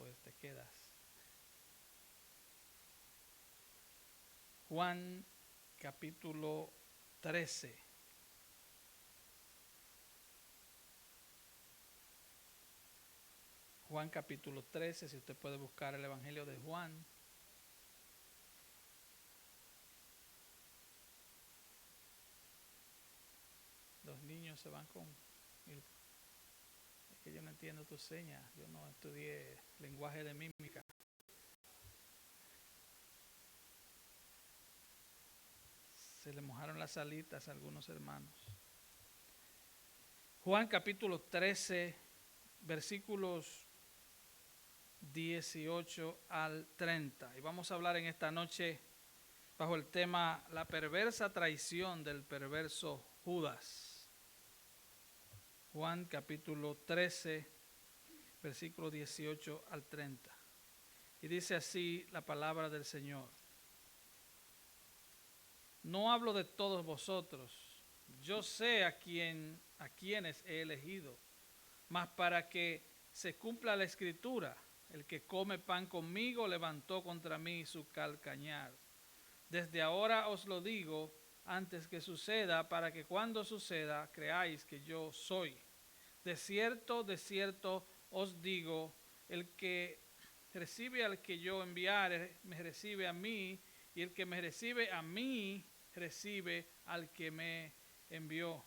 pues te quedas. Juan capítulo 13. Juan capítulo 13, si usted puede buscar el Evangelio de Juan. Los niños se van con... Es que yo no entiendo tus señas, yo no estudié lenguaje de mímica. Se le mojaron las alitas a algunos hermanos. Juan capítulo 13, versículos 18 al 30. Y vamos a hablar en esta noche bajo el tema la perversa traición del perverso Judas. Juan capítulo 13, versículo 18 al 30. Y dice así la palabra del Señor. No hablo de todos vosotros, yo sé a quienes he elegido, mas para que se cumpla la escritura, el que come pan conmigo levantó contra mí su calcañar. Desde ahora os lo digo antes que suceda, para que cuando suceda creáis que yo soy. De cierto os digo, el que recibe al que yo enviare, me recibe a mí, y el que me recibe a mí, recibe al que me envió.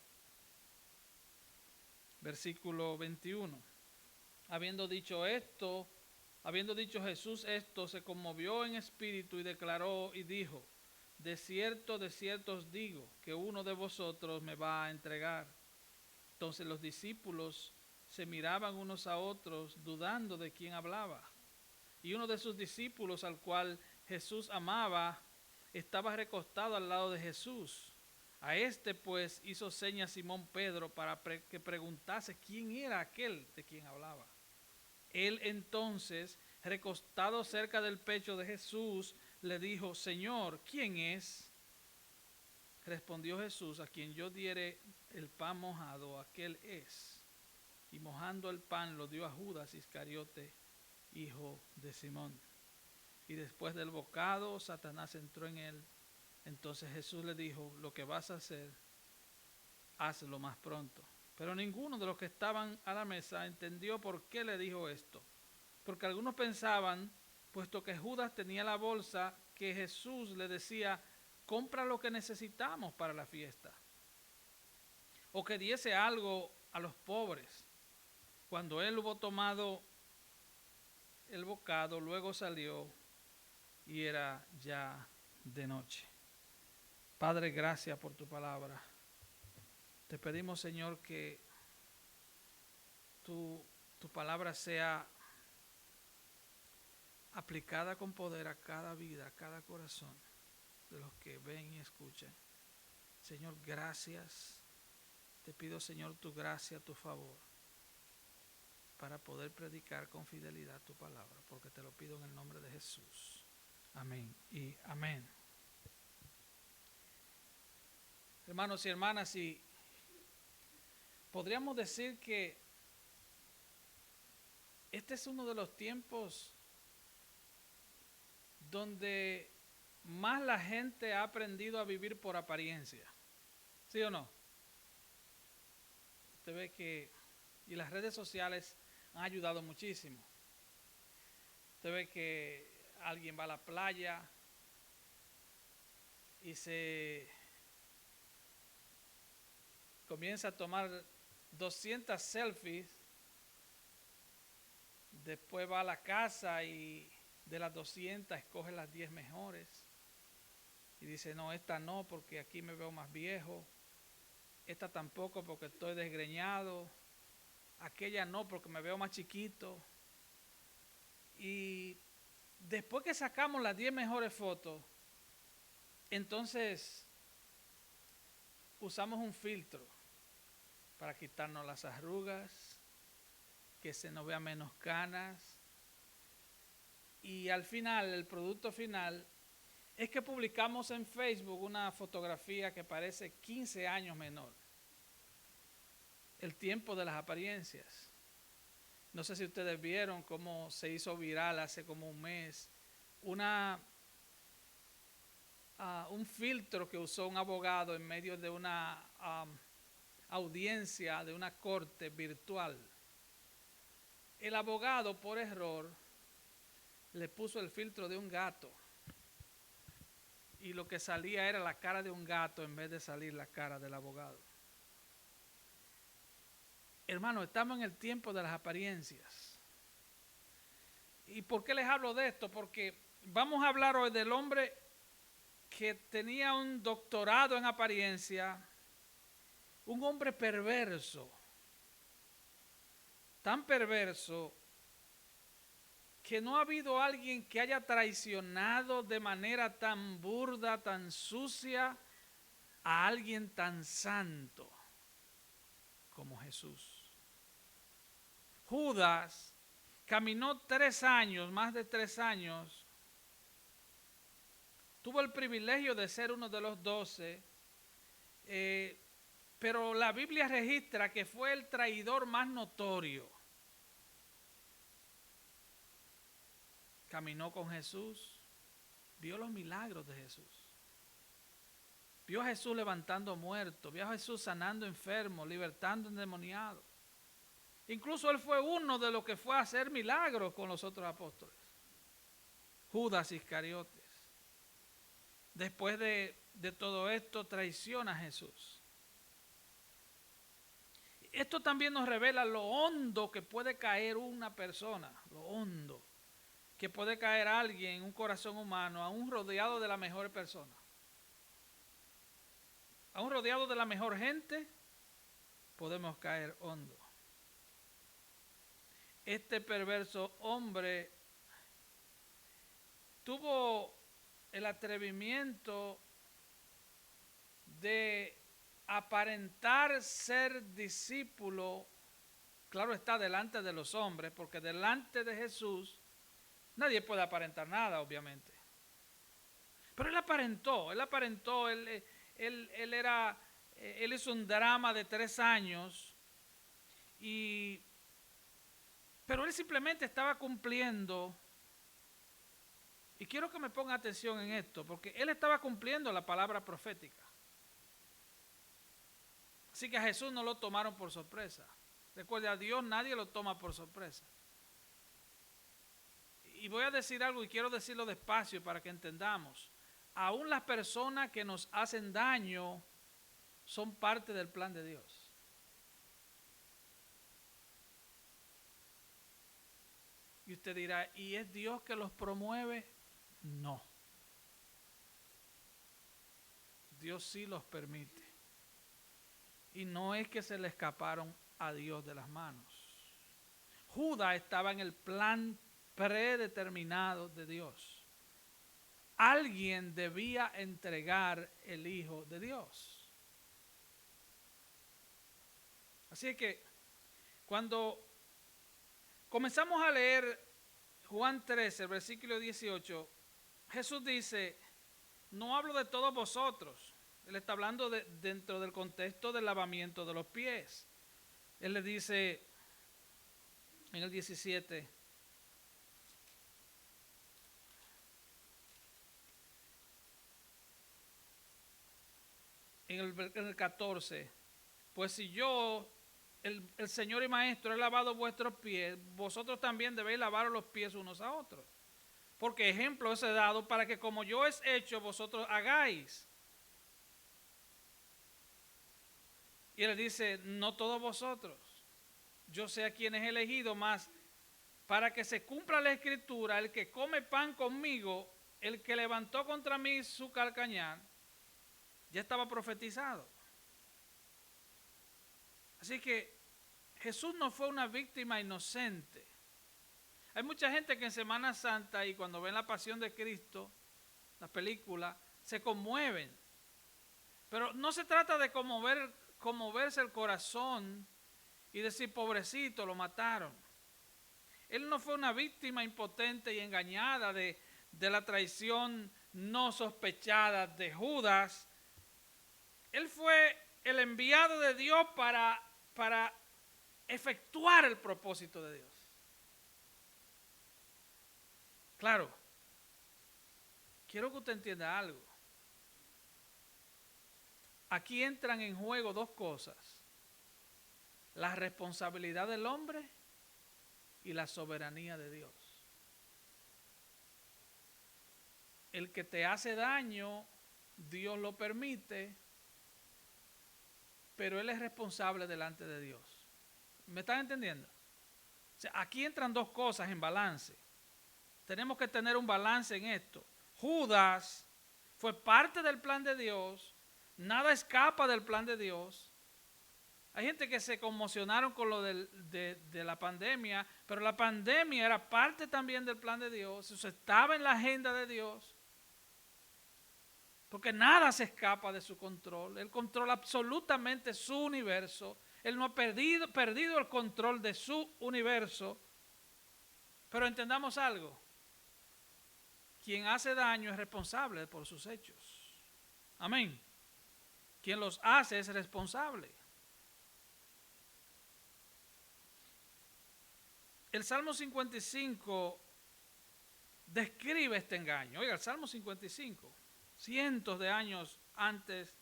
Versículo 21. Habiendo dicho Jesús esto, se conmovió en espíritu y declaró y dijo: de cierto os digo, que uno de vosotros me va a entregar. Entonces los discípulos se miraban unos a otros, dudando de quién hablaba. Y uno de sus discípulos, al cual Jesús amaba, estaba recostado al lado de Jesús. A este pues hizo señas Simón Pedro para que preguntase quién era aquel de quien hablaba. Él entonces, recostado cerca del pecho de Jesús, le dijo: Señor, ¿quién es? Respondió Jesús: a quien yo diere el pan mojado, aquel es. Y mojando el pan lo dio a Judas Iscariote, hijo de Simón. Y después del bocado, Satanás entró en él. Entonces Jesús le dijo: lo que vas a hacer, hazlo más pronto. Pero ninguno de los que estaban a la mesa entendió por qué le dijo esto. Porque algunos pensaban, puesto que Judas tenía la bolsa, que Jesús le decía: compra lo que necesitamos para la fiesta, o que diese algo a los pobres. Cuando él hubo tomado el bocado, luego salió y era ya de noche. Padre, gracias por tu palabra. Te pedimos, Señor, que tu palabra sea aplicada con poder a cada vida, a cada corazón de los que ven y escuchan. Señor, gracias. Te pido, Señor, tu gracia, tu favor, para poder predicar con fidelidad tu palabra, porque te lo pido en el nombre de Jesús. Amén y amén. Hermanos y hermanas, y podríamos decir que este es uno de los tiempos donde más la gente ha aprendido a vivir por apariencia. ¿Sí o no? Usted ve que, y las redes sociales han ayudado muchísimo. Usted ve que alguien va a la playa y se comienza a tomar 200 selfies, después va a la casa y de las 200 escoge las 10 mejores y dice: no, esta no, porque aquí me veo más viejo, esta tampoco porque estoy desgreñado, aquella no porque me veo más chiquito. Y después que sacamos las 10 mejores fotos, entonces usamos un filtro para quitarnos las arrugas, que se nos vea menos canas, y al final, el producto final es que publicamos en Facebook una fotografía que parece 15 años menor. El tiempo de las apariencias. No sé si ustedes vieron cómo se hizo viral hace como un mes un filtro que usó un abogado en medio de una audiencia de una corte virtual. El abogado, por error, le puso el filtro de un gato y lo que salía era la cara de un gato en vez de salir la cara del abogado. Hermano, estamos en el tiempo de las apariencias. ¿Y por qué les hablo de esto? Porque vamos a hablar hoy del hombre que tenía un doctorado en apariencia, un hombre perverso, tan perverso que no ha habido alguien que haya traicionado de manera tan burda, tan sucia, a alguien tan santo como Jesús. Judas caminó 3 años, más de 3 años, tuvo el privilegio de ser uno de los 12, pero la Biblia registra que fue el traidor más notorio. Caminó con Jesús, vio los milagros de Jesús, vio a Jesús levantando muertos, vio a Jesús sanando enfermos, libertando endemoniados. Incluso él fue uno de los que fue a hacer milagros con los otros apóstoles. Judas Iscariotes. Después de todo esto, traiciona a Jesús. Esto también nos revela lo hondo que puede caer una persona, lo hondo que puede caer alguien en un corazón humano, aún rodeado de la mejor persona, aún rodeado de la mejor gente, podemos caer hondo. Este perverso hombre tuvo el atrevimiento de aparentar ser discípulo, claro está, delante de los hombres, porque delante de Jesús nadie puede aparentar nada, obviamente. Pero él aparentó, él hizo un drama de 3 años, pero él simplemente estaba cumpliendo. Y quiero que me ponga atención en esto, porque él estaba cumpliendo la palabra profética. Así que a Jesús no lo tomaron por sorpresa. Recuerde, a Dios nadie lo toma por sorpresa. Y voy a decir algo y quiero decirlo despacio para que entendamos. Aún las personas que nos hacen daño son parte del plan de Dios. Y usted dirá, ¿y es Dios que los promueve? No. Dios sí los permite. Y no es que se le escaparon a Dios de las manos. Judas estaba en el plan predeterminado de Dios. Alguien debía entregar el Hijo de Dios. Así que cuando comenzamos a leer Juan 13, versículo 18, Jesús dice, no hablo de todos vosotros. Él está hablando dentro del contexto del lavamiento de los pies. Él le dice en el 17, en el 14, pues si yo, el Señor y Maestro, he lavado vuestros pies, vosotros también debéis lavar los pies unos a otros. Porque ejemplo os he dado para que como yo he hecho, vosotros hagáis. Y él dice, no todos vosotros, yo sé a quienes he elegido, más para que se cumpla la escritura, el que come pan conmigo, el que levantó contra mí su calcañar, ya estaba profetizado. Así que Jesús no fue una víctima inocente. Hay mucha gente que en Semana Santa y cuando ven la Pasión de Cristo, la película, se conmueven. Pero no se trata de conmoverse el corazón y decir, pobrecito, lo mataron. Él no fue una víctima impotente y engañada de la traición no sospechada de Judas. Él fue el enviado de Dios para efectuar el propósito de Dios. Claro, quiero que usted entienda algo. Aquí entran en juego dos cosas: la responsabilidad del hombre y la soberanía de Dios. El que te hace daño, Dios lo permite, pero Él es responsable delante de Dios. ¿Me están entendiendo? O sea, aquí entran dos cosas en balance. Tenemos que tener un balance en esto. Judas fue parte del plan de Dios, nada escapa del plan de Dios. Hay gente que se conmocionaron con lo de la pandemia, pero la pandemia era parte también del plan de Dios, eso estaba en la agenda de Dios, porque nada se escapa de su control. Él controla absolutamente su universo. Él no ha perdido el control de su universo. Pero entendamos algo: quien hace daño es responsable por sus hechos. Amén. Quien los hace es responsable. El Salmo 55 describe este engaño. Oiga, el Salmo 55, cientos de años antes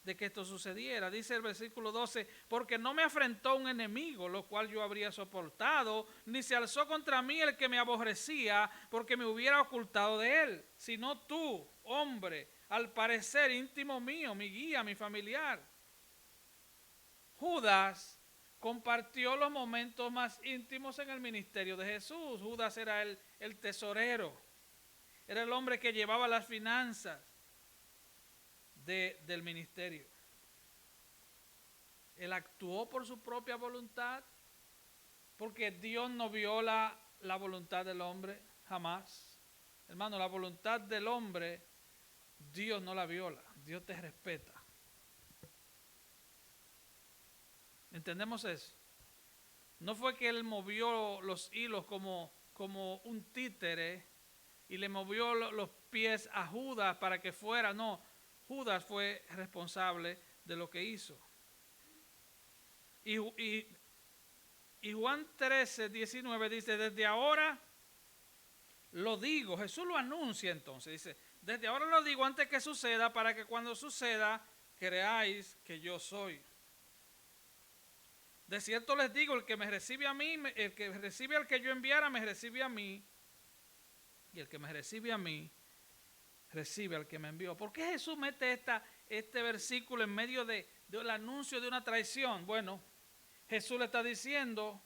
de que esto sucediera, dice el versículo 12: porque no me afrentó un enemigo, lo cual yo habría soportado, ni se alzó contra mí el que me aborrecía, porque me hubiera ocultado de él, sino tú, hombre, al parecer íntimo mío, mi guía, mi familiar. Judas compartió los momentos más íntimos en el ministerio de Jesús. Judas era el tesorero, era el hombre que llevaba las finanzas del ministerio. Él actuó por su propia voluntad, porque Dios no viola la voluntad del hombre, jamás. Hermano, la voluntad del hombre, Dios no la viola, Dios te respeta. ¿Entendemos eso? No fue que él movió los hilos como un títere y le movió los pies a Judas para que fuera. No, Judas fue responsable de lo que hizo. Y Juan 13, 19 dice: desde ahora lo digo. Jesús lo anuncia entonces. Dice: desde ahora lo digo antes que suceda, para que cuando suceda creáis que yo soy. De cierto les digo, el que me recibe a mí, el que recibe al que yo enviara, me recibe a mí. Y el que me recibe a mí, recibe al que me envió. ¿Por qué Jesús mete este versículo en medio del anuncio de una traición? Bueno, Jesús le está diciendo: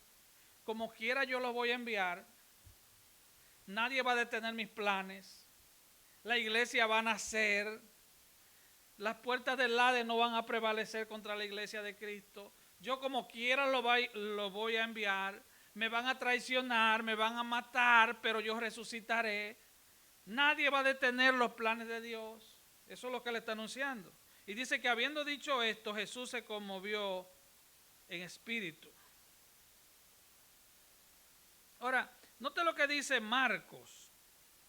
como quiera yo los voy a enviar, nadie va a detener mis planes, la iglesia va a nacer, las puertas del Hades no van a prevalecer contra la iglesia de Cristo. Yo como quiera lo voy a enviar, me van a traicionar, me van a matar, pero yo resucitaré. Nadie va a detener los planes de Dios. Eso es lo que le está anunciando. Y dice que habiendo dicho esto, Jesús se conmovió en espíritu. Ahora, note lo que dice Marcos.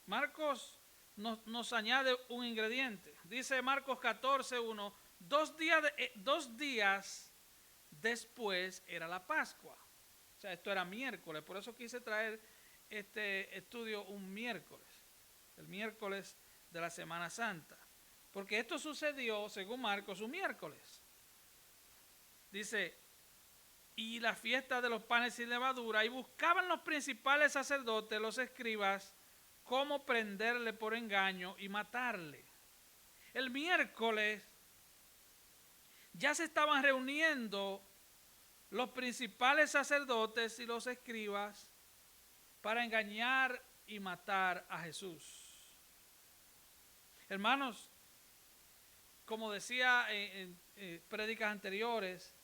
Marcos nos añade un ingrediente. Dice Marcos 14:1: 2 días después era la Pascua. O sea, esto era miércoles. Por eso quise traer este estudio un miércoles. El miércoles de la Semana Santa. Porque esto sucedió, según Marcos, un miércoles. Dice: y la fiesta de los panes sin levadura, y buscaban los principales sacerdotes, los escribas, cómo prenderle por engaño y matarle. El miércoles ya se estaban reuniendo los principales sacerdotes y los escribas para engañar y matar a Jesús. Hermanos, como decía en prédicas anteriores,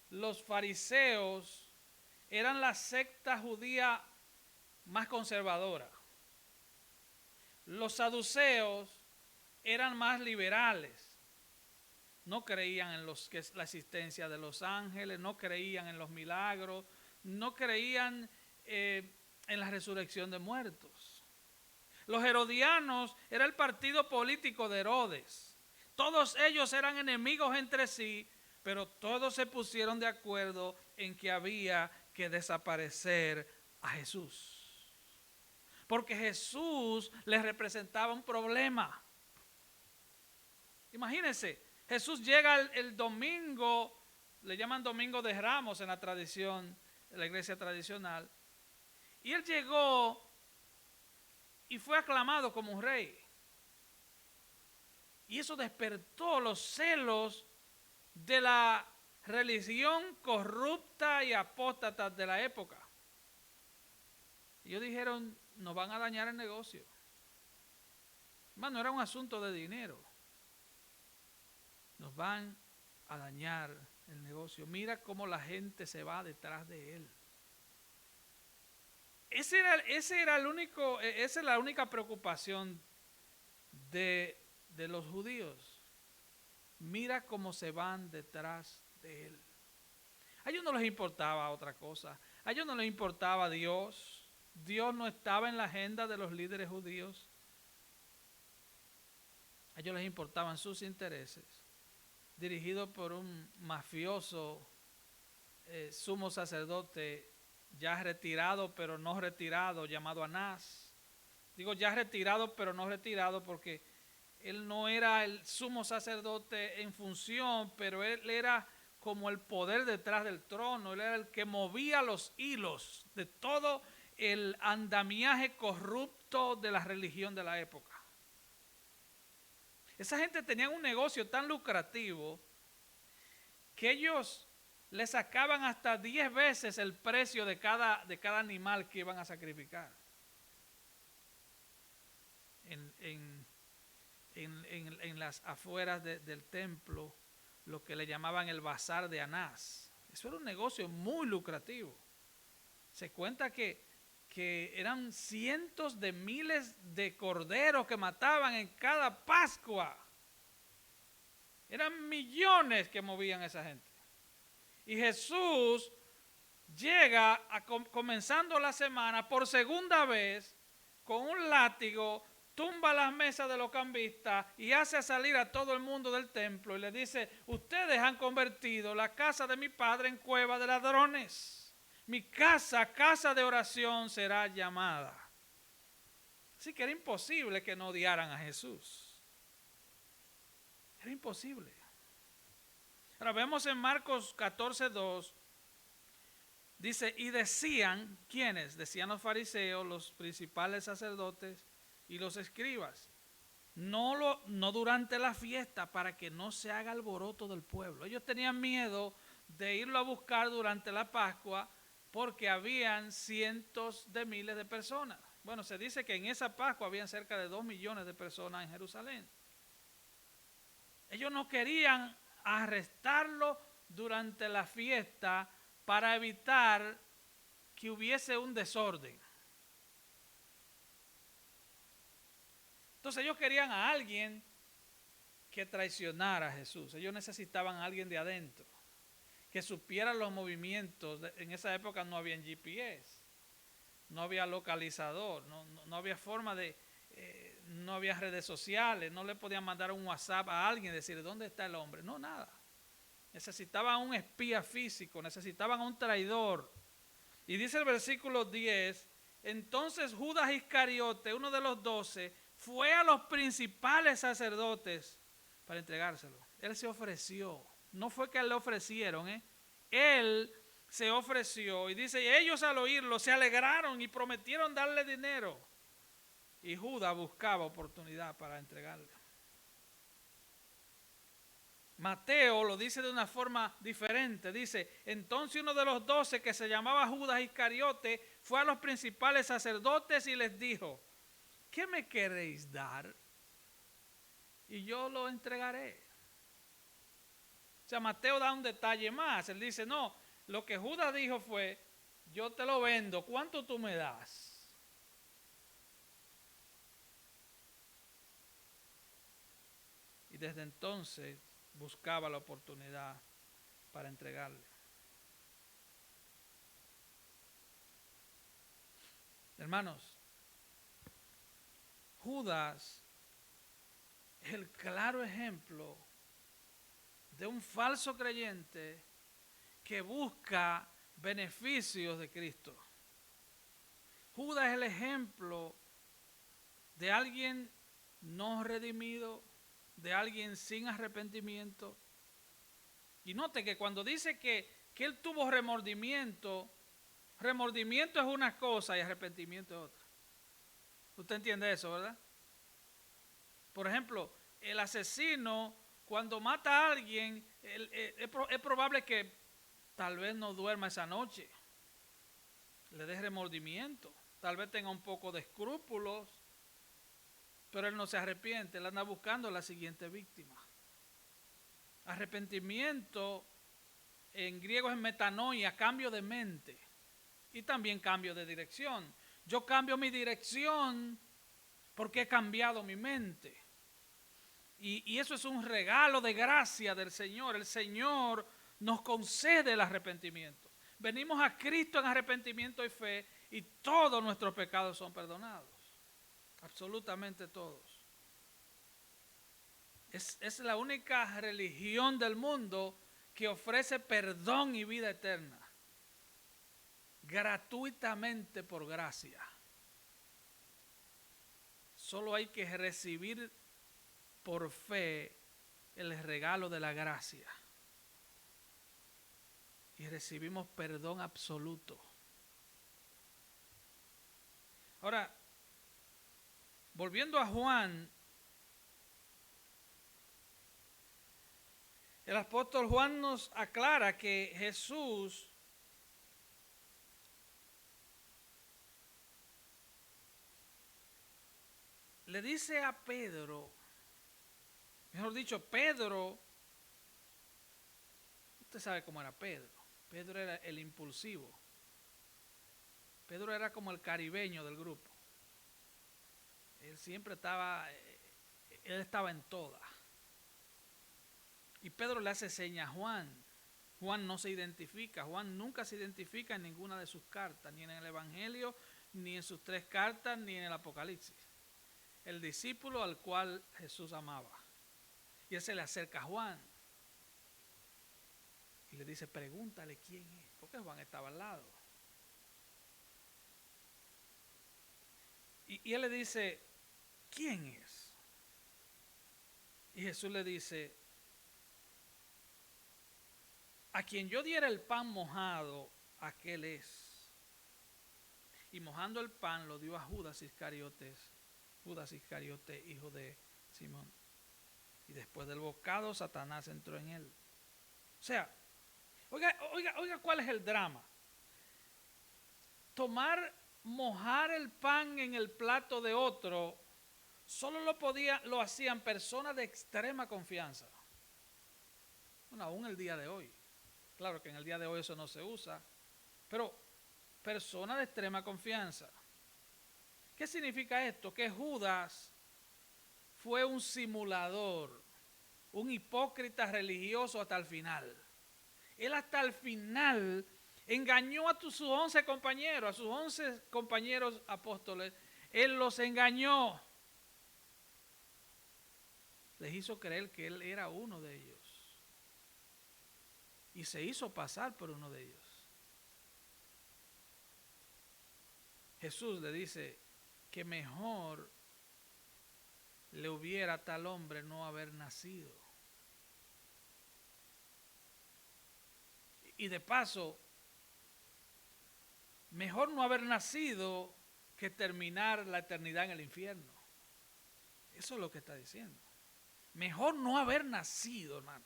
los fariseos eran la secta judía más conservadora. Los saduceos eran más liberales. No creían en la existencia de los ángeles, no creían en los milagros, no creían en la resurrección de muertos. Los herodianos era el partido político de Herodes. Todos ellos eran enemigos entre sí, pero todos se pusieron de acuerdo en que había que desaparecer a Jesús. porque Jesús les representaba un problema. Imagínense, Jesús llega el domingo, le llaman Domingo de Ramos en la tradición, en la iglesia tradicional, y él llegó y fue aclamado como un rey. Y eso despertó los celos de la religión corrupta y apóstata de la época. Y ellos dijeron, nos van a dañar el negocio. Hermano, era un asunto de dinero. Nos van a dañar el negocio. Mira cómo la gente se va detrás de él. Esa es la única preocupación de los judíos. Mira cómo se van detrás de él. A ellos no les importaba otra cosa. A ellos no les importaba Dios. Dios no estaba en la agenda de los líderes judíos. A ellos les importaban sus intereses, dirigidos por un mafioso sumo sacerdote ya retirado pero no retirado, llamado Anás. Digo ya retirado pero no retirado porque él no era el sumo sacerdote en función, pero él era como el poder detrás del trono. Él era el que movía los hilos de todo el andamiaje corrupto de la religión de la época. Esa gente tenía un negocio tan lucrativo que ellos le sacaban hasta 10 veces el precio de cada animal que iban a sacrificar. En las afueras del templo, lo que le llamaban el bazar de Anás. Eso era un negocio muy lucrativo. Se cuenta que eran cientos de miles de corderos que mataban en cada Pascua. Eran millones que movían esa gente. Y Jesús llega comenzando la semana por segunda vez con un látigo, tumba las mesas de los cambistas y hace salir a todo el mundo del templo y le dice, ustedes han convertido la casa de mi padre en cueva de ladrones. Mi casa, casa de oración será llamada. Así que era imposible que no odiaran a Jesús. Era imposible. Ahora vemos en Marcos 14:2, dice, y decían, ¿quiénes? Decían los fariseos, los principales sacerdotes y los escribas, no durante la fiesta para que no se haga alboroto del pueblo. Ellos tenían miedo de irlo a buscar durante la Pascua porque habían cientos de miles de personas. Bueno, se dice que en esa Pascua habían cerca de 2 millones de personas en Jerusalén. Ellos no querían arrestarlo durante la fiesta para evitar que hubiese un desorden. Entonces ellos querían a alguien que traicionara a Jesús. Ellos necesitaban a alguien de adentro, que supiera los movimientos. En esa época no había GPS, no había localizador, no había forma de, no había redes sociales, no le podían mandar un WhatsApp a alguien y decirle dónde está el hombre. No, nada. Necesitaban un espía físico, necesitaban un traidor. Y dice el versículo 10, entonces Judas Iscariote, uno de los 12, fue a los principales sacerdotes para entregárselo. Él se ofreció. No fue que le ofrecieron, Él se ofreció y dice, ellos al oírlo se alegraron y prometieron darle dinero. Y Judas buscaba oportunidad para entregarle. Mateo lo dice de una forma diferente. Dice, entonces uno de los 12 que se llamaba Judas Iscariote fue a los principales sacerdotes y les dijo, ¿qué me queréis dar? Y yo lo entregaré. O sea, Mateo da un detalle más. Él dice, no, lo que Judas dijo fue, yo te lo vendo, ¿cuánto tú me das? Y desde entonces buscaba la oportunidad para entregarle. Hermanos, Judas es el claro ejemplo de un falso creyente que busca beneficios de Cristo. Judas es el ejemplo de alguien no redimido, de alguien sin arrepentimiento. Y note que cuando dice que él tuvo remordimiento, remordimiento es una cosa y arrepentimiento es otra. ¿Usted entiende eso, verdad? Por ejemplo, el asesino, cuando mata a alguien, es probable que tal vez no duerma esa noche, le dé remordimiento, tal vez tenga un poco de escrúpulos, pero él no se arrepiente, él anda buscando la siguiente víctima. Arrepentimiento en griego es metanoia, cambio de mente y también cambio de dirección. Yo cambio mi dirección porque he cambiado mi mente. Y eso es un regalo de gracia del Señor. El Señor nos concede el arrepentimiento. Venimos a Cristo en arrepentimiento y fe y todos nuestros pecados son perdonados. Absolutamente todos. Es la única religión del mundo que ofrece perdón y vida eterna. Gratuitamente por gracia. Solo hay que recibir por fe el regalo de la gracia. Y recibimos perdón absoluto. Ahora, volviendo a Juan, el apóstol Juan nos aclara que Jesús le dice a Pedro, mejor dicho, Pedro, usted sabe cómo era Pedro. Pedro era el impulsivo. Pedro era como el caribeño del grupo. Él siempre estaba, él estaba en todas. Y Pedro le hace seña a Juan. Juan no se identifica. Juan nunca se identifica en ninguna de sus cartas, ni en el Evangelio, ni en sus 3 cartas, ni en el Apocalipsis. El discípulo al cual Jesús amaba. Y él se le acerca a Juan. Y le dice, pregúntale quién es. Porque Juan estaba al lado. Y él le dice, ¿quién es? Y Jesús le dice, a quien yo diera el pan mojado, aquel es. Y mojando el pan lo dio a Judas Iscariote, hijo de Simón. Y después del bocado, Satanás entró en él. O sea, oiga, ¿cuál es el drama? Mojar el pan en el plato de otro, solo lo hacían personas de extrema confianza. Bueno, aún el día de hoy. Claro que en el día de hoy eso no se usa, pero personas de extrema confianza. ¿Qué significa esto? Que Judas fue un simulador, un hipócrita religioso hasta el final. Él hasta el final engañó a sus 11 compañeros, a sus 11 compañeros apóstoles. Él los engañó. Les hizo creer que él era uno de ellos. Y se hizo pasar por uno de ellos. Jesús le dice que mejor le hubiera a tal hombre no haber nacido. Y de paso, mejor no haber nacido que terminar la eternidad en el infierno. Eso es lo que está diciendo. Mejor no haber nacido, hermano.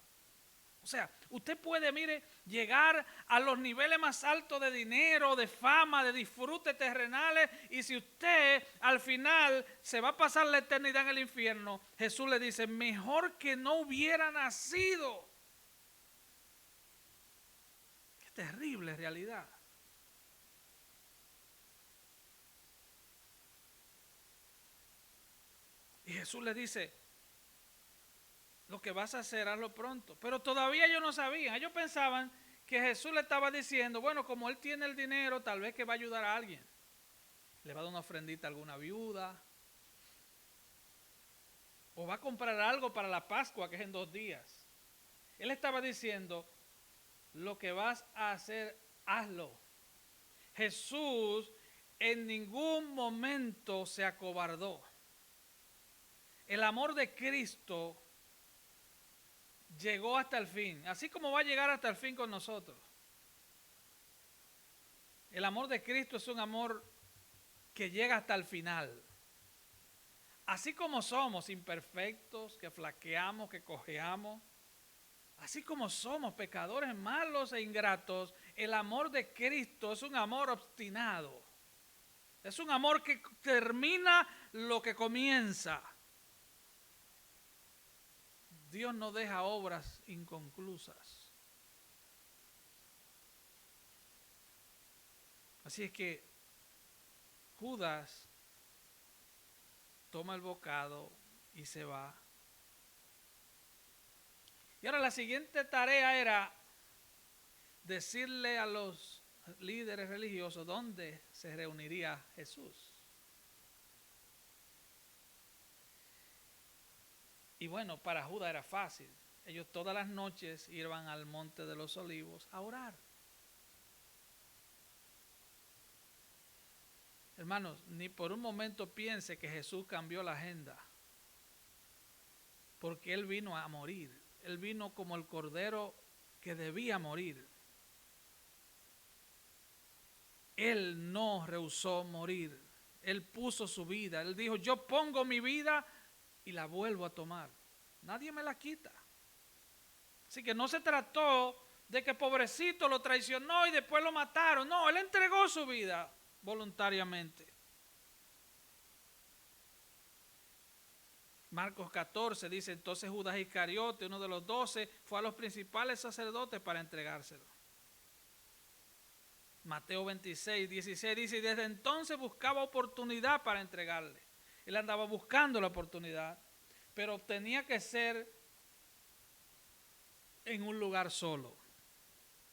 O sea, usted puede, mire, llegar a los niveles más altos de dinero, de fama, de disfrutes terrenales, y si usted al final se va a pasar la eternidad en el infierno, Jesús le dice, mejor que no hubiera nacido. Qué terrible realidad. Y Jesús le dice, lo que vas a hacer, hazlo pronto. Pero todavía ellos no sabían. Ellos pensaban que Jesús le estaba diciendo, bueno, como él tiene el dinero, tal vez que va a ayudar a alguien. Le va a dar una ofrendita a alguna viuda. O va a comprar algo para la Pascua, que es en 2 días. Él estaba diciendo, lo que vas a hacer, hazlo. Jesús en ningún momento se acobardó. El amor de Cristo llegó hasta el fin, así como va a llegar hasta el fin con nosotros. El amor de Cristo es un amor que llega hasta el final. Así como somos imperfectos, que flaqueamos, que cojeamos, así como somos pecadores malos e ingratos, el amor de Cristo es un amor obstinado. Es un amor que termina lo que comienza. Dios no deja obras inconclusas. Así es que Judas toma el bocado y se va. Y ahora la siguiente tarea era decirle a los líderes religiosos dónde se reuniría Jesús. Y bueno, para Judas era fácil. Ellos todas las noches iban al Monte de los Olivos a orar. Hermanos, ni por un momento piense que Jesús cambió la agenda, porque Él vino a morir. Él vino como el cordero que debía morir. Él no rehusó morir. Él puso su vida. Él dijo, yo pongo mi vida y la vuelvo a tomar. Nadie me la quita. Así que no se trató de que pobrecito lo traicionó y después lo mataron. No, Él entregó su vida voluntariamente. Marcos 14 dice, entonces Judas Iscariote, uno de los 12, fue a los principales sacerdotes para entregárselo. Mateo 26, 16 dice, y desde entonces buscaba oportunidad para entregarle. Él andaba buscando la oportunidad, pero tenía que ser en un lugar solo,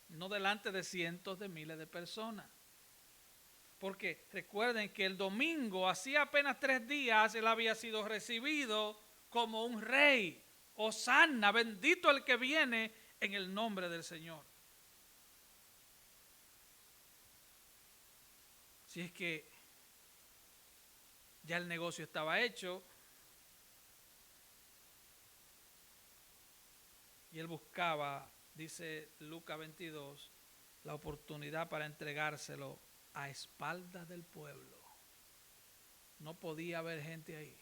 no delante de cientos de miles de personas. Porque recuerden que el domingo, hacía apenas 3 días, él había sido recibido como un rey. Hosanna, bendito el que viene en el nombre del Señor. Si es que ya el negocio estaba hecho y él buscaba, dice Lucas 22, la oportunidad para entregárselo a espaldas del pueblo. No podía haber gente ahí.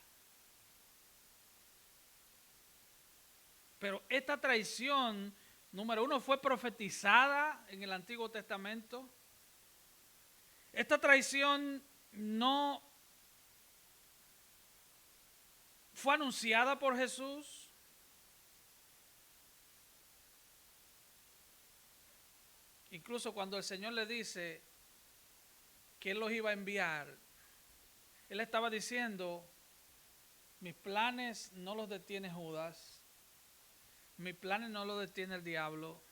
Pero esta traición, número 1, fue profetizada en el Antiguo Testamento. Esta traición no fue anunciada por Jesús. Incluso cuando el Señor le dice que Él los iba a enviar, Él estaba diciendo, mis planes no los detiene Judas, mis planes no los detiene el diablo,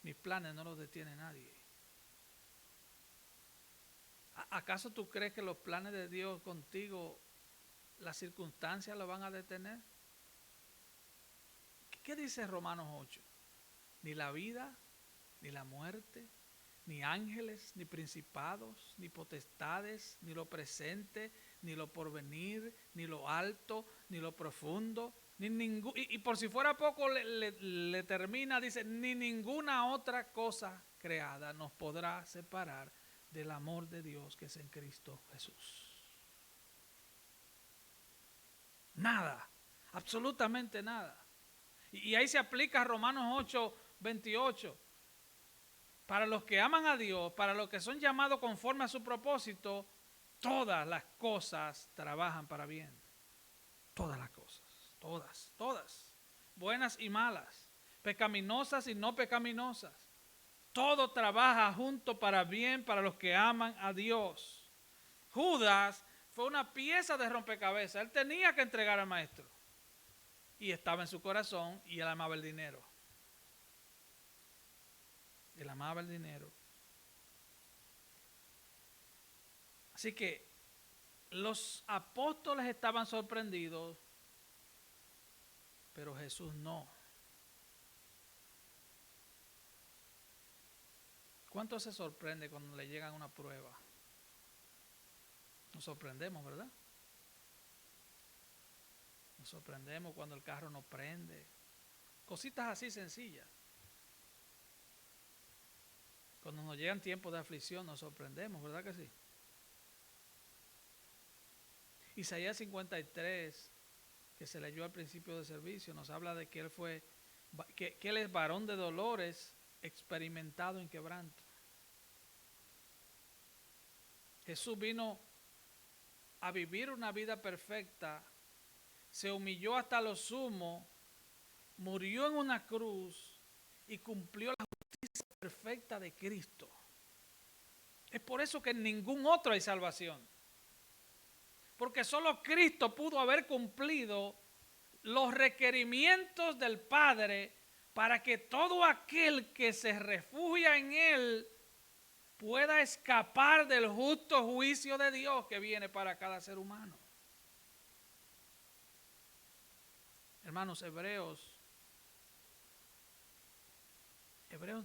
mis planes no los detiene nadie. ¿Acaso tú crees que los planes de Dios contigo, las circunstancias lo van a detener? ¿Qué dice Romanos 8? Ni la vida, ni la muerte, ni ángeles, ni principados, ni potestades, ni lo presente, ni lo porvenir, ni lo alto, ni lo profundo, ni ningún, y por si fuera poco le termina, dice, ni ninguna otra cosa creada nos podrá separar del amor de Dios que es en Cristo Jesús. Nada, absolutamente nada. Y ahí se aplica Romanos 8, 28. Para los que aman a Dios, para los que son llamados conforme a su propósito, todas las cosas trabajan para bien. Todas las cosas, todas. Buenas y malas, pecaminosas y no pecaminosas. Todo trabaja junto para bien para los que aman a Dios. Judas fue una pieza de rompecabezas. Él tenía que entregar al maestro. Y estaba en su corazón y él amaba el dinero. Él amaba el dinero. Así que los apóstoles estaban sorprendidos, pero Jesús no. ¿Cuánto se sorprende cuando le llegan una prueba? Nos sorprendemos, ¿verdad? Nos sorprendemos cuando el carro no prende. Cositas así sencillas. Cuando nos llegan tiempos de aflicción nos sorprendemos, ¿verdad que sí? Isaías 53, que se leyó al principio del servicio, nos habla de que que él es varón de dolores, experimentado en quebranto. Jesús vino a vivir una vida perfecta, se humilló hasta lo sumo, murió en una cruz y cumplió la justicia perfecta de Cristo. Es por eso que en ningún otro hay salvación. Porque solo Cristo pudo haber cumplido los requerimientos del Padre para que todo aquel que se refugia en Él pueda escapar del justo juicio de Dios que viene para cada ser humano. Hermanos, Hebreos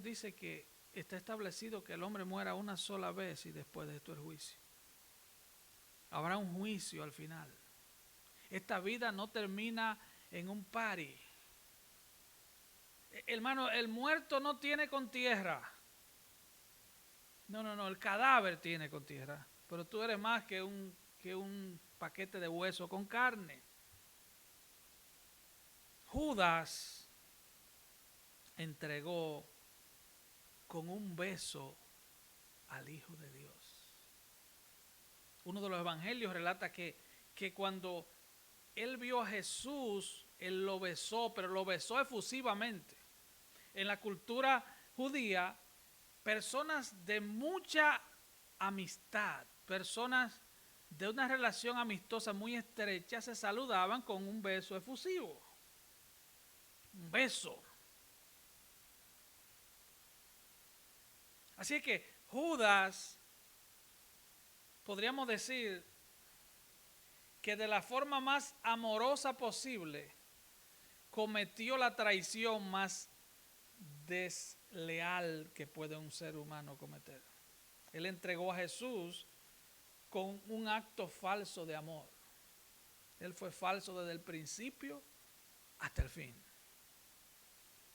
dice que está establecido que el hombre muera una sola vez y después de esto el juicio. Habrá un juicio al final. Esta vida no termina en un party. Hermano, el muerto no tiene con tierra. No, el cadáver tiene con tierra. Pero tú eres más que un paquete de hueso con carne. Judas entregó con un beso al Hijo de Dios. Uno de los evangelios relata que cuando él vio a Jesús, él lo besó, pero lo besó efusivamente. En la cultura judía, personas de mucha amistad, personas de una relación amistosa muy estrecha, se saludaban con un beso efusivo. Un beso. Así que Judas, podríamos decir que de la forma más amorosa posible, cometió la traición más desleal que puede un ser humano cometer. Él entregó a Jesús con un acto falso de amor. Él fue falso desde el principio hasta el fin.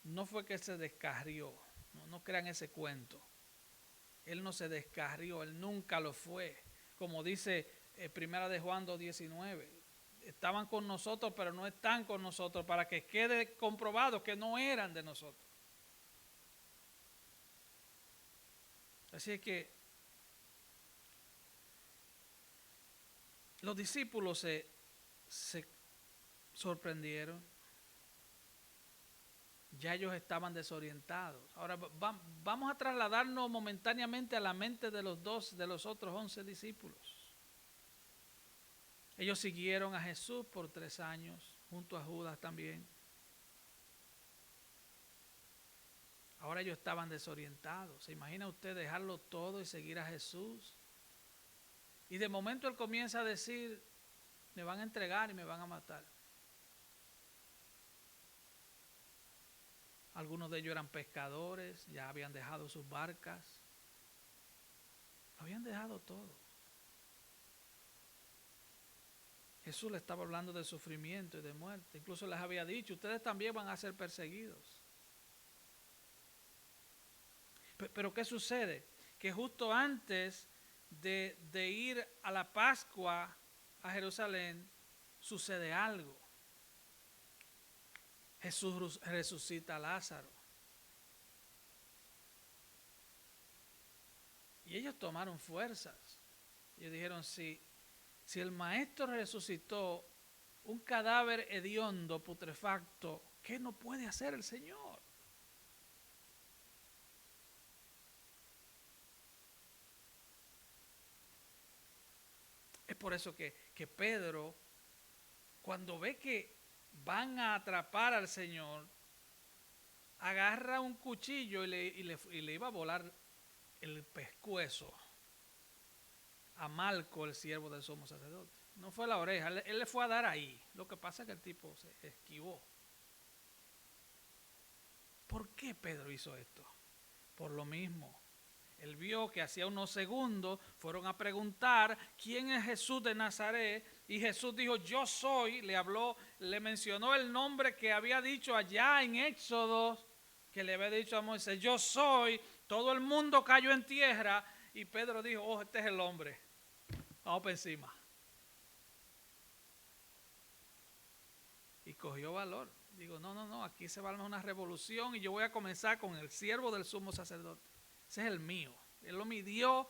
No fue que se descarrió, no crean ese cuento. Él no se descarrió, él nunca lo fue. Como dice Primera de Juan 2:19, estaban con nosotros pero no están con nosotros, para que quede comprobado que no eran de nosotros. Así es que los discípulos se sorprendieron. Ya ellos estaban desorientados. Ahora vamos a trasladarnos momentáneamente a la mente de los otros 11 discípulos. Ellos siguieron a Jesús por 3 años, junto a Judas también. Ahora ellos estaban desorientados. ¿Se imagina usted dejarlo todo y seguir a Jesús? Y de momento él comienza a decir, me van a entregar y me van a matar. Algunos de ellos eran pescadores, ya habían dejado sus barcas. Lo habían dejado todo. Jesús les estaba hablando de sufrimiento y de muerte. Incluso les había dicho, ustedes también van a ser perseguidos. Pero ¿qué sucede? Que justo antes de ir a la Pascua a Jerusalén, sucede algo. Jesús resucita a Lázaro. Y ellos tomaron fuerzas. Ellos dijeron, si el maestro resucitó un cadáver hediondo, putrefacto, ¿qué no puede hacer el Señor? Es por eso que Pedro, cuando ve que van a atrapar al Señor, agarra un cuchillo y le iba a volar el pescuezo a Malco, el siervo del sumo sacerdote. No fue la oreja, él le fue a dar ahí. Lo que pasa es que el tipo se esquivó. ¿Por qué Pedro hizo esto? Por lo mismo. Él vio que hacía unos segundos fueron a preguntar quién es Jesús de Nazaret, y Jesús dijo, yo soy. Le habló, le mencionó el nombre que había dicho allá en Éxodo, que le había dicho a Moisés, yo soy. Todo el mundo cayó en tierra y Pedro dijo, oh, este es el hombre, vamos para encima. Y cogió valor. Digo, no, aquí se va a armar una revolución y yo voy a comenzar con el siervo del sumo sacerdote. Ese es el mío. Él lo midió,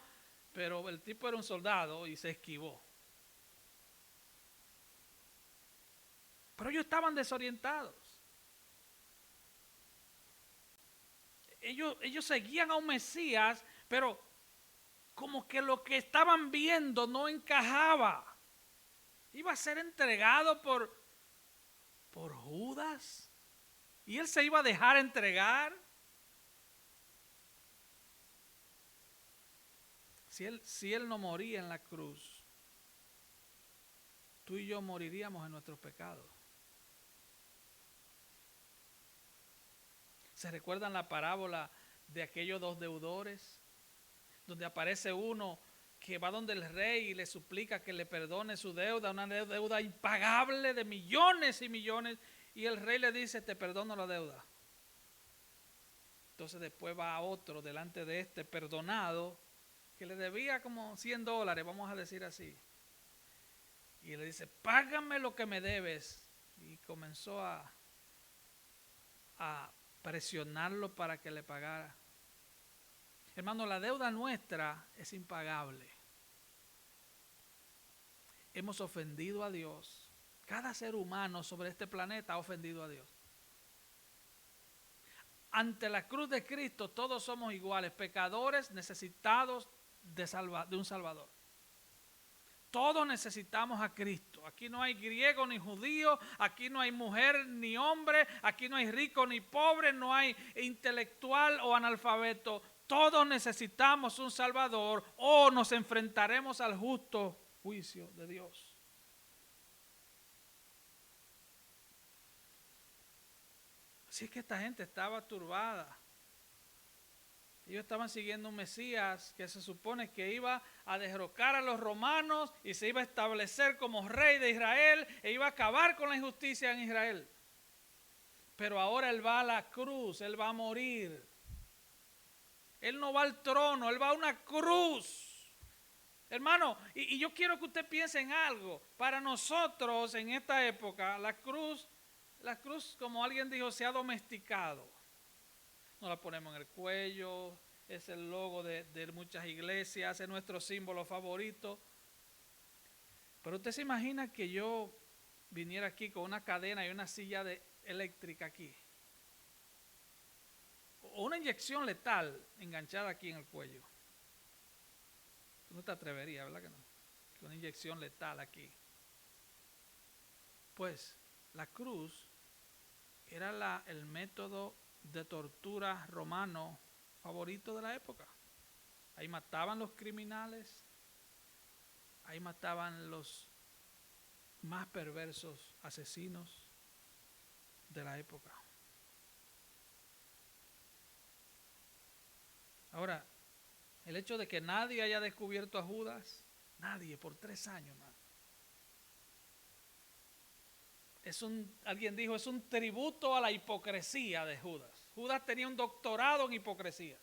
pero el tipo era un soldado y se esquivó. Pero ellos estaban desorientados. Ellos seguían a un Mesías, pero como que lo que estaban viendo no encajaba. Iba a ser entregado por Judas. Y él se iba a dejar entregar. Si él no moría en la cruz, tú y yo moriríamos en nuestros pecados. ¿Se recuerdan la parábola de aquellos dos deudores? Donde aparece uno que va donde el rey y le suplica que le perdone su deuda, una deuda impagable de millones y millones, y el rey le dice, te perdono la deuda. Entonces después va a otro delante de este perdonado, que le debía como $100, vamos a decir así. Y le dice, págame lo que me debes. Y comenzó a presionarlo para que le pagara. Hermano, la deuda nuestra es impagable. Hemos ofendido a Dios. Cada ser humano sobre este planeta ha ofendido a Dios. Ante la cruz de Cristo todos somos iguales, pecadores necesitados de un Salvador. Todos necesitamos a Cristo. Aquí no hay griego ni judío, aquí no hay mujer ni hombre, aquí no hay rico ni pobre, no hay intelectual o analfabeto. Todos necesitamos un Salvador o nos enfrentaremos al justo juicio de Dios. Así es que esta gente estaba turbada. Ellos estaban siguiendo un Mesías que se supone que iba a derrocar a los romanos y se iba a establecer como rey de Israel e iba a acabar con la injusticia en Israel. Pero ahora él va a la cruz, él va a morir. Él no va al trono, él va a una cruz. Hermano, y yo quiero que usted piense en algo. Para nosotros en esta época, la cruz, como alguien dijo, se ha domesticado. Nos la ponemos en el cuello, es el logo de muchas iglesias, es nuestro símbolo favorito. Pero usted se imagina que yo viniera aquí con una cadena y una silla eléctrica aquí. O una inyección letal enganchada aquí en el cuello. Tú no te atreverías, ¿verdad que no? Una inyección letal aquí. Pues la cruz era el método de tortura romano favorito de la época. Ahí mataban los criminales, ahí mataban los más perversos asesinos de la época. Ahora, el hecho de que nadie haya descubierto a Judas, nadie por 3 años, man. Alguien dijo, es un tributo a la hipocresía de Judas. Judas tenía un doctorado en hipocresía.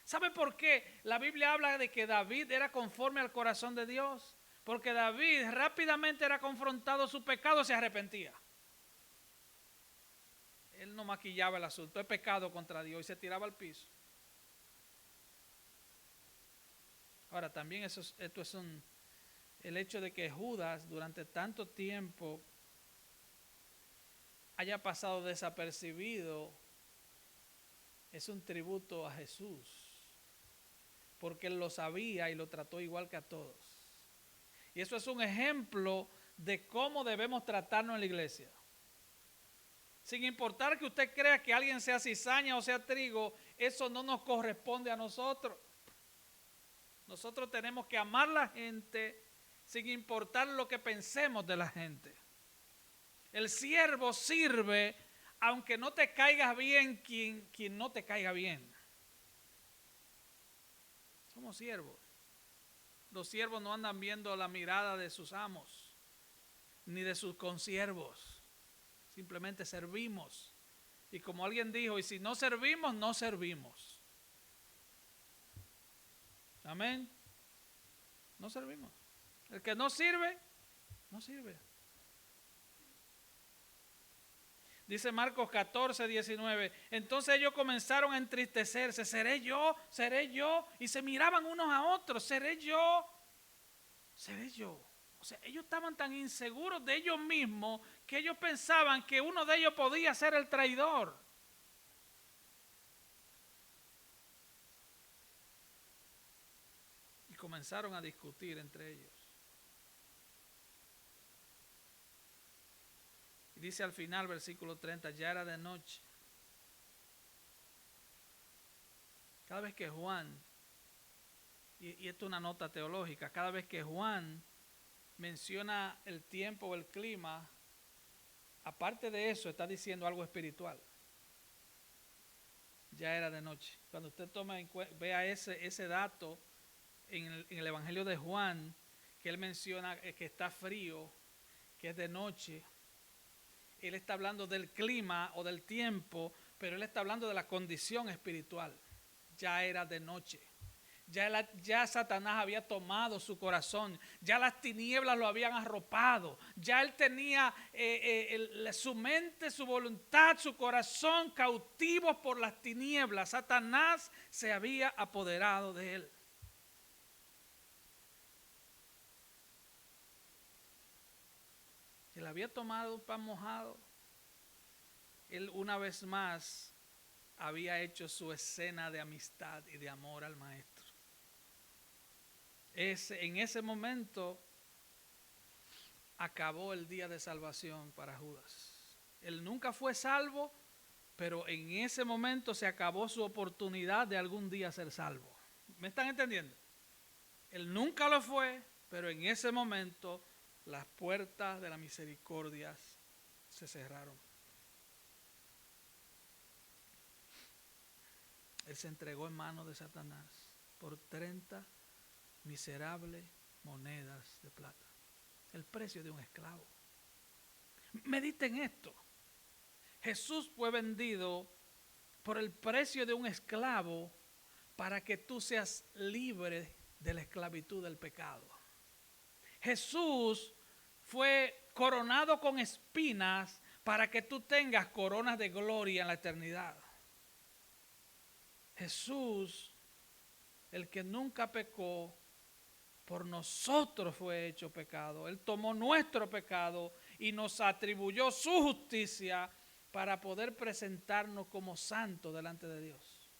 ¿Sabe por qué la Biblia habla de que David era conforme al corazón de Dios? Porque David rápidamente era confrontado su pecado y se arrepentía. Él no maquillaba el asunto, es pecado contra Dios, y se tiraba al piso. Ahora también el hecho de que Judas durante tanto tiempo haya pasado desapercibido es un tributo a Jesús, porque él lo sabía y lo trató igual que a todos. Y eso es un ejemplo de cómo debemos tratarnos en la iglesia. Sin importar que usted crea que alguien sea cizaña o sea trigo, eso no nos corresponde a nosotros. Nosotros tenemos que amar a la gente sin importar lo que pensemos de la gente. El siervo sirve aunque no te caiga bien quien no te caiga bien. Somos siervos. Los siervos no andan viendo la mirada de sus amos, ni de sus consiervos. Simplemente servimos. Y como alguien dijo, y si no servimos, no servimos. Amén. No servimos. El que no sirve, no sirve. Dice Marcos 14, 19. Entonces ellos comenzaron a entristecerse. ¿Seré yo? ¿Seré yo? Y se miraban unos a otros. ¿Seré yo? ¿Seré yo? O sea, ellos estaban tan inseguros de ellos mismos que ellos pensaban que uno de ellos podía ser el traidor. Y comenzaron a discutir entre ellos. Y dice al final, versículo 30, ya era de noche. Cada vez que Juan, y esto es una nota teológica, cada vez que Juan menciona el tiempo o el clima, aparte de eso está diciendo algo espiritual. Ya era de noche. Cuando usted vea ese dato en el Evangelio de Juan, que él menciona que está frío, que es de noche, él está hablando del clima o del tiempo, pero él está hablando de la condición espiritual. Ya era de noche. Ya Satanás había tomado su corazón, ya las tinieblas lo habían arropado, ya él tenía su mente, su voluntad, su corazón cautivos por las tinieblas. Satanás se había apoderado de él. Él había tomado un pan mojado. Él una vez más había hecho su escena de amistad y de amor al maestro. En ese momento acabó el día de salvación para Judas. Él nunca fue salvo, pero en ese momento se acabó su oportunidad de algún día ser salvo. ¿Me están entendiendo? Él nunca lo fue, pero en ese momento las puertas de la misericordia se cerraron. Él se entregó en manos de Satanás por 30 miserables monedas de plata. El precio de un esclavo. Mediten esto. Jesús fue vendido por el precio de un esclavo para que tú seas libre de la esclavitud del pecado. Jesús fue coronado con espinas para que tú tengas coronas de gloria en la eternidad. Jesús, el que nunca pecó, por nosotros fue hecho pecado. Él tomó nuestro pecado y nos atribuyó su justicia para poder presentarnos como santos delante de Dios.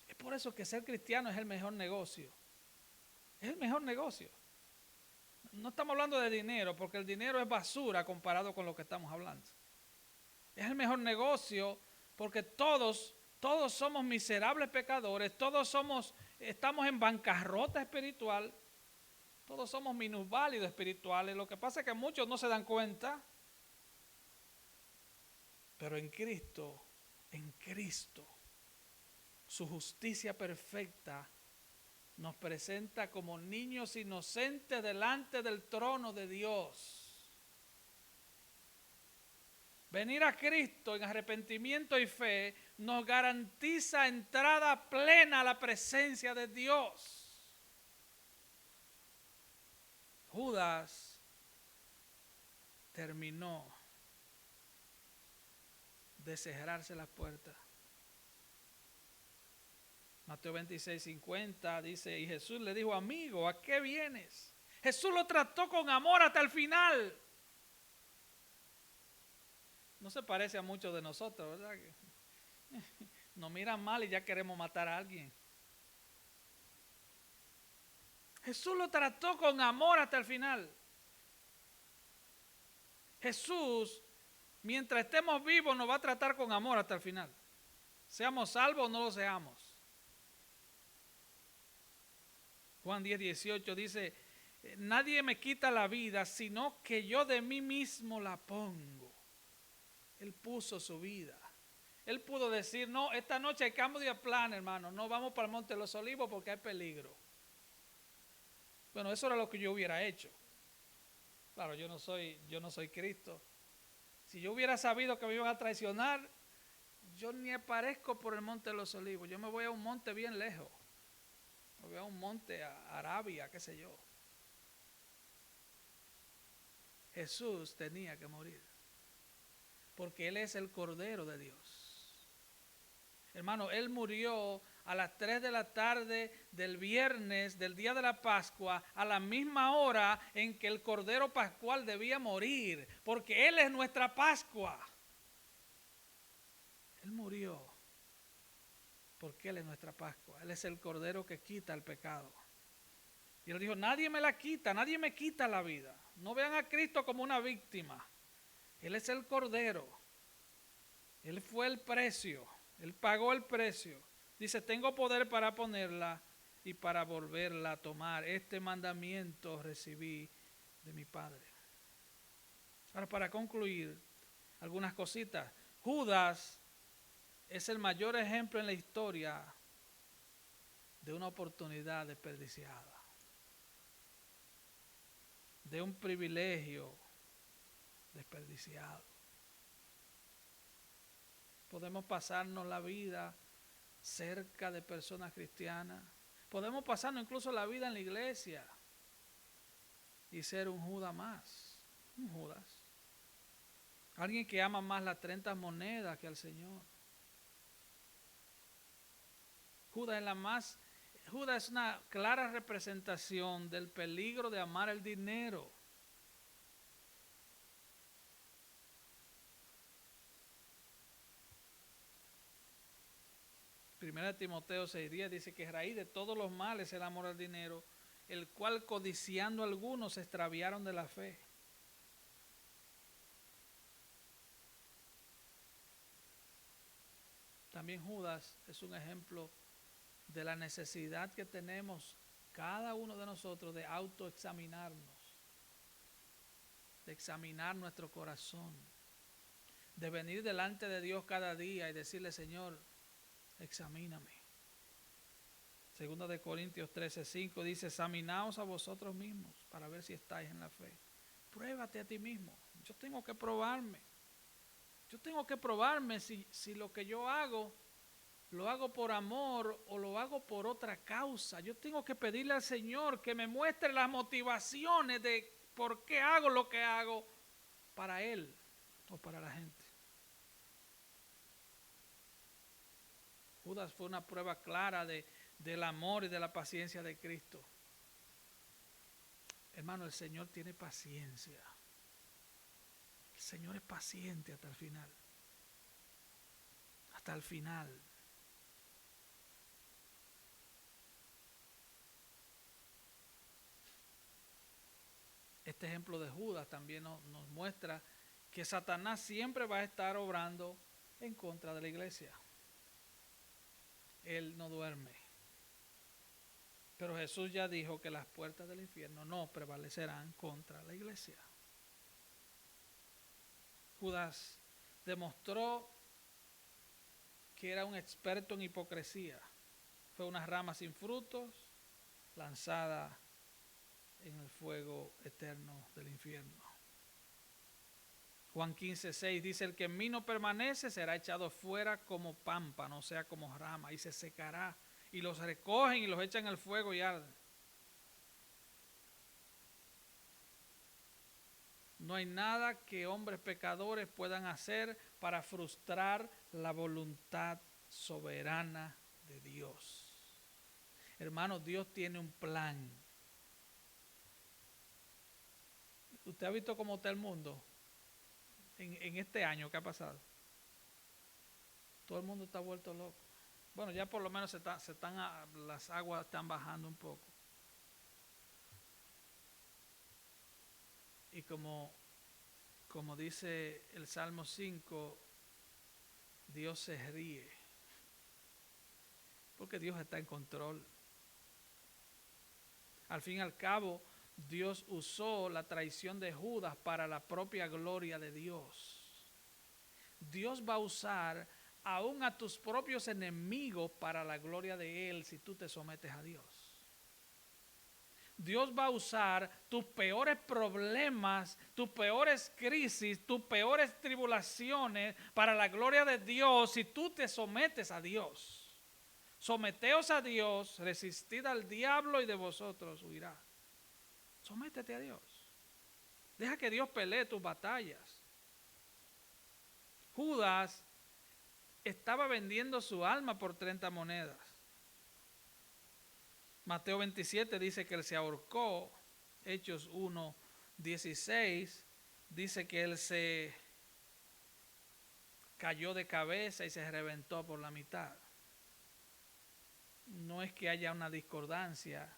Es por eso que ser cristiano es el mejor negocio. Es el mejor negocio. No estamos hablando de dinero, porque el dinero es basura comparado con lo que estamos hablando. Es el mejor negocio porque todos somos miserables pecadores, estamos en bancarrota espiritual, todos somos minusválidos espirituales. Lo que pasa es que muchos no se dan cuenta, pero en Cristo, su justicia perfecta nos presenta como niños inocentes delante del trono de Dios. Venir a Cristo en arrepentimiento y fe nos garantiza entrada plena a la presencia de Dios. Judas terminó de cerrarse las puertas. Mateo 26, 50 dice, y Jesús le dijo, amigo, ¿a qué vienes? Jesús lo trató con amor hasta el final. No se parece a muchos de nosotros, ¿verdad? Nos miran mal y ya queremos matar a alguien. Jesús lo trató con amor hasta el final. Jesús, mientras estemos vivos, nos va a tratar con amor hasta el final. Seamos salvos o no lo seamos. Juan 10, 18 dice, nadie me quita la vida, sino que yo de mí mismo la pongo. Él puso su vida. Él pudo decir, no, esta noche hay cambio de plan, hermano, no vamos para el Monte de los Olivos porque hay peligro. Bueno, eso era lo que yo hubiera hecho. Claro, yo no soy Cristo. Si yo hubiera sabido que me iban a traicionar, yo ni aparezco por el Monte de los Olivos. Yo me voy a un monte bien lejos. Me voy a un monte, a Arabia, qué sé yo. Jesús tenía que morir, porque Él es el Cordero de Dios. Hermano, Él murió a las 3 de la tarde del viernes, del día de la Pascua, a la misma hora en que el Cordero Pascual debía morir, porque Él es nuestra Pascua. Él murió porque Él es nuestra Pascua. Él es el Cordero que quita el pecado. Y Él dijo, nadie me la quita, nadie me quita la vida. No vean a Cristo como una víctima. Él es el Cordero. Él fue el precio. Él pagó el precio. Dice, tengo poder para ponerla y para volverla a tomar. Este mandamiento recibí de mi Padre. Ahora, para concluir, algunas cositas. Judas es el mayor ejemplo en la historia de una oportunidad desperdiciada, de un privilegio desperdiciado. Podemos pasarnos la vida cerca de personas cristianas. Podemos pasarnos incluso la vida en la iglesia y ser un Judas más. Un Judas. Alguien que ama más las 30 monedas que al Señor. Judas es una clara representación del peligro de amar el dinero. Primera de Timoteo 6:10 dice que raíz de todos los males es el amor al dinero, el cual codiciando algunos se extraviaron de la fe. También Judas es un ejemplo de la necesidad que tenemos cada uno de nosotros de autoexaminarnos, de examinar nuestro corazón, de venir delante de Dios cada día y decirle, Señor, examíname. Segunda de Corintios 13:5 dice, examinaos a vosotros mismos para ver si estáis en la fe. Pruébate a ti mismo. Yo tengo que probarme. Yo tengo que probarme si lo que yo hago, lo hago por amor o lo hago por otra causa. Yo tengo que pedirle al Señor que me muestre las motivaciones de por qué hago lo que hago para Él o para la gente. Judas fue una prueba clara del amor y de la paciencia de Cristo. Hermano, el Señor tiene paciencia. El Señor es paciente hasta el final. Hasta el final. Este ejemplo de Judas también nos muestra que Satanás siempre va a estar obrando en contra de la iglesia. Él no duerme. Pero Jesús ya dijo que las puertas del infierno no prevalecerán contra la iglesia. Judas demostró que era un experto en hipocresía. Fue una rama sin frutos lanzada en el fuego eterno del infierno. Juan 15:6 dice, el que en mí no permanece será echado fuera como pámpano, o sea, como rama, y se secará. Y los recogen y los echan al fuego y arden. No hay nada que hombres pecadores puedan hacer para frustrar la voluntad soberana de Dios. Hermanos, Dios tiene un plan. ¿Usted ha visto cómo está el mundo en este año que ha pasado? Todo el mundo está vuelto loco. Bueno, ya por lo menos las aguas están bajando un poco. Y como dice el Salmo 5, Dios se ríe. Porque Dios está en control. Al fin y al cabo, Dios usó la traición de Judas para la propia gloria de Dios. Dios va a usar aún a tus propios enemigos para la gloria de Él si tú te sometes a Dios. Dios va a usar tus peores problemas, tus peores crisis, tus peores tribulaciones para la gloria de Dios si tú te sometes a Dios. Someteos a Dios, resistid al diablo y de vosotros huirá. Sométete a Dios. Deja que Dios pelee tus batallas. Judas estaba vendiendo su alma por 30 monedas. Mateo 27 dice que él se ahorcó. Hechos 1:16 dice que él se cayó de cabeza y se reventó por la mitad. No es que haya una discordancia.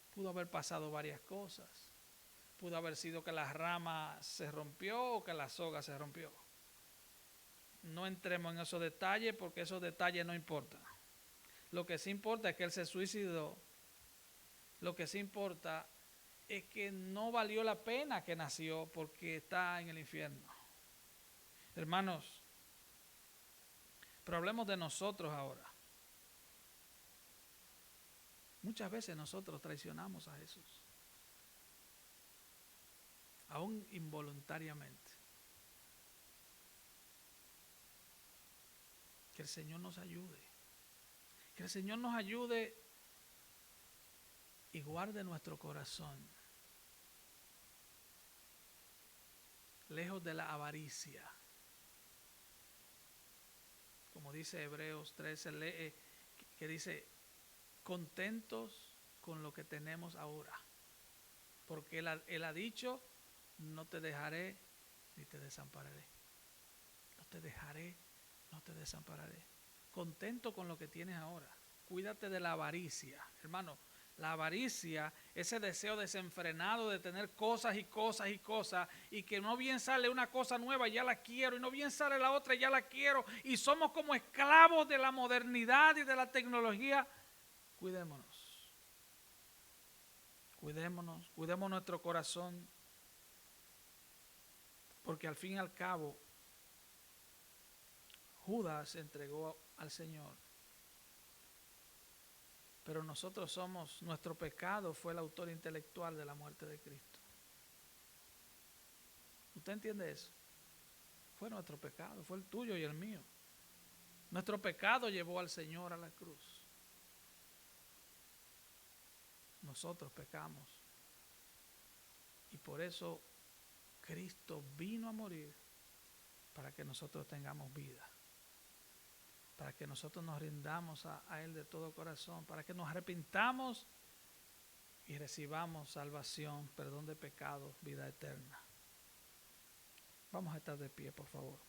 Pudo haber pasado varias cosas. Pudo haber sido que la rama se rompió o que la soga se rompió. No entremos en esos detalles porque esos detalles no importan. Lo que sí importa es que él se suicidó. Lo que sí importa es que no valió la pena que nació porque está en el infierno. Hermanos, pero hablemos de nosotros ahora. Muchas veces nosotros traicionamos a Jesús, aún involuntariamente. Que el Señor nos ayude. Que el Señor nos ayude y guarde nuestro corazón lejos de la avaricia. Como dice Hebreos 13, lee, que dice, contentos con lo que tenemos ahora. Porque él ha dicho, no te dejaré ni te desampararé. No te dejaré, no te desampararé. Contento con lo que tienes ahora. Cuídate de la avaricia, hermano. La avaricia, ese deseo desenfrenado de tener cosas y cosas y cosas, y que no bien sale una cosa nueva, ya la quiero, y no bien sale la otra, ya la quiero, y somos como esclavos de la modernidad y de la tecnología. Cuidémonos. Cuidemos nuestro corazón, porque al fin y al cabo, Judas se entregó al Señor. Pero nuestro pecado fue el autor intelectual de la muerte de Cristo. ¿Usted entiende eso? Fue nuestro pecado, fue el tuyo y el mío. Nuestro pecado llevó al Señor a la cruz. Nosotros pecamos. Y por eso Cristo vino a morir para que nosotros tengamos vida. Para que nosotros nos rindamos a Él de todo corazón, para que nos arrepintamos y recibamos salvación, perdón de pecados, vida eterna. Vamos a estar de pie, por favor.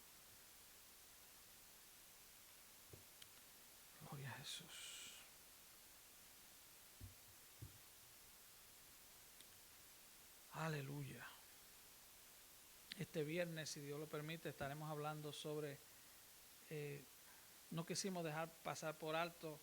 Gloria a Jesús. Aleluya. Este viernes, si Dios lo permite, estaremos hablando sobre... no quisimos dejar pasar por alto